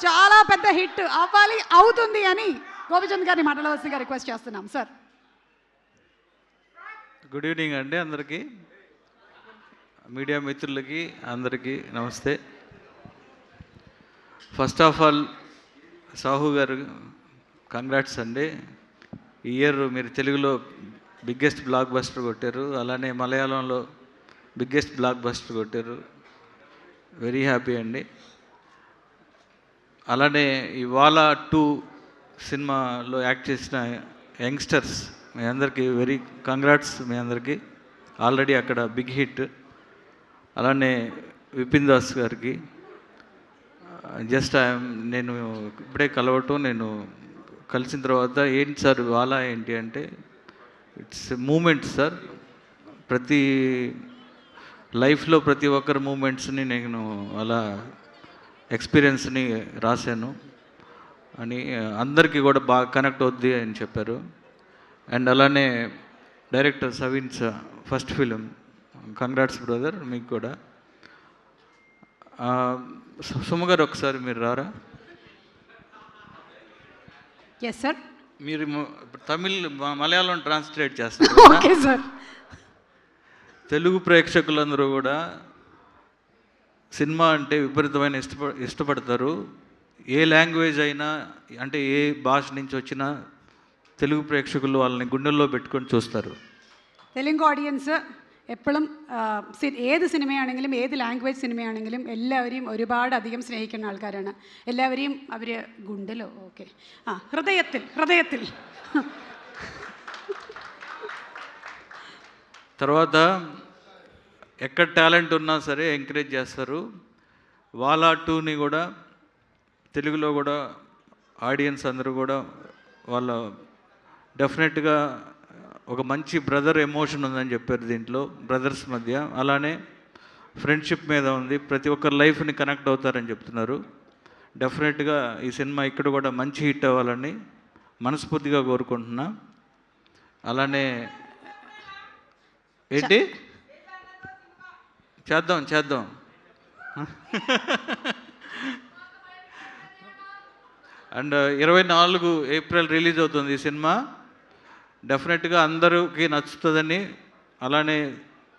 చాలా పెద్ద హిట్ అవ్వాలి, అవుతుంది అని గోపిచంద్ గారిని మాట్లాడవలసిందిగా రిక్వెస్ట్ చేస్తున్నాం సార్. గుడ్ ఈవినింగ్ అండి అందరికీ, మీడియా మిత్రులకి అందరికీ నమస్తే. ఫస్ట్ ఆఫ్ ఆల్ సాహు గారు కంగ్రాట్స్ అండి. ఈ ఇయర్ మీరు తెలుగులో బిగ్గెస్ట్ బ్లాక్ బస్టర్ కొట్టారు, అలానే మలయాళంలో బిగ్గెస్ట్ బ్లాక్ బస్టర్ కొట్టారు. వెరీ హ్యాపీ అండి. అలానే ఈ వాలా 2 సినిమాలో యాక్ట్ చేసిన యంగ్స్టర్స్ మీ అందరికీ వెరీ కంగ్రాట్స్. మీ అందరికీ ఆల్రెడీ అక్కడ బిగ్ హిట్. అలానే విపిన్ దాస్ గారికి జస్ట్ నేను ఇప్పుడే కలవటం, నేను కలిసిన తర్వాత ఏంటి సార్ వాలా ఏంటి అంటే ఇట్స్ మూమెంట్ సార్. ప్రతి లైఫ్లో ప్రతి ఒక్కరి మూమెంట్స్ని నేను అలా ఎక్స్పీరియన్స్ని రాశాను అని అందరికీ కూడా బాగా కనెక్ట్ అవుద్ది అని చెప్పారు. అండ్ అలానే director Saveen's first film, congrats brother మీకు కూడా. సుమ గారు ఒకసారి మీరు రారా? Yes sir. మీరు తమిళ్ మలయాళం ట్రాన్స్లేట్ చేస్తారు. Okay sir. తెలుగు ప్రేక్షకులందరూ కూడా సినిమా అంటే విపరీతమైన ఇష్టపడతారు. ఏ లాంగ్వేజ్ అయినా, అంటే ఏ భాష నుంచి వచ్చినా తెలుగు ప్రేక్షకులు వాళ్ళని గుండెల్లో പെట్టుకొని చూస్తారు. തെലുങ്ക് ഓഡിയൻസ് എപ്പോഴും ഏത് സിനിമയാണെങ്കിലും ഏത് ലാംഗ്വേജ് സിനിമയാണെങ്കിലും എല്ലാവരെയും ഒരുപാടധികം സ്നേഹിക്കുന്ന ആൾക്കാരാണ്. എല്ലാവരെയും അവർ ഗുണ്ടലോ ഓക്കെ ഹൃദയത്തിൽ ഹൃദയത്തിൽ. తర్వాత ఎక్కడ టాలెంట్ ఉన్నా సరే ఎంకరేజ్ చేస్తారు. వాలా 2ని కూడా తెలుగులో కూడా ఆడియన్స్ అందరూ కూడా వాళ్ళ డెఫినెట్గా ఒక మంచి బ్రదర్ ఎమోషన్ ఉందని చెప్పారు దీంట్లో, బ్రదర్స్ మధ్య. అలానే ఫ్రెండ్షిప్ మీద ఉంది, ప్రతి ఒక్కరి లైఫ్ని కనెక్ట్ అవుతారని చెప్తున్నారు. డెఫినెట్గా ఈ సినిమా ఇక్కడ కూడా మంచి హిట్ అవ్వాలని మనస్ఫూర్తిగా కోరుకుంటున్నా. అలానే ఏంటి చేద్దాం అండ్ 24 ఏప్రిల్ రిలీజ్ అవుతుంది ఈ సినిమా. డెఫినెట్గా అందరికీ నచ్చుతుందని, అలానే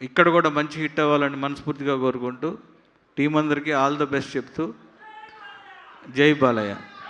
ఇక్కడ కూడా మంచి హిట్ అవ్వాలని మనస్ఫూర్తిగా కోరుకుంటూ టీం అందరికీ ఆల్ ద బెస్ట్ చెప్తూ జై బాలయ్య.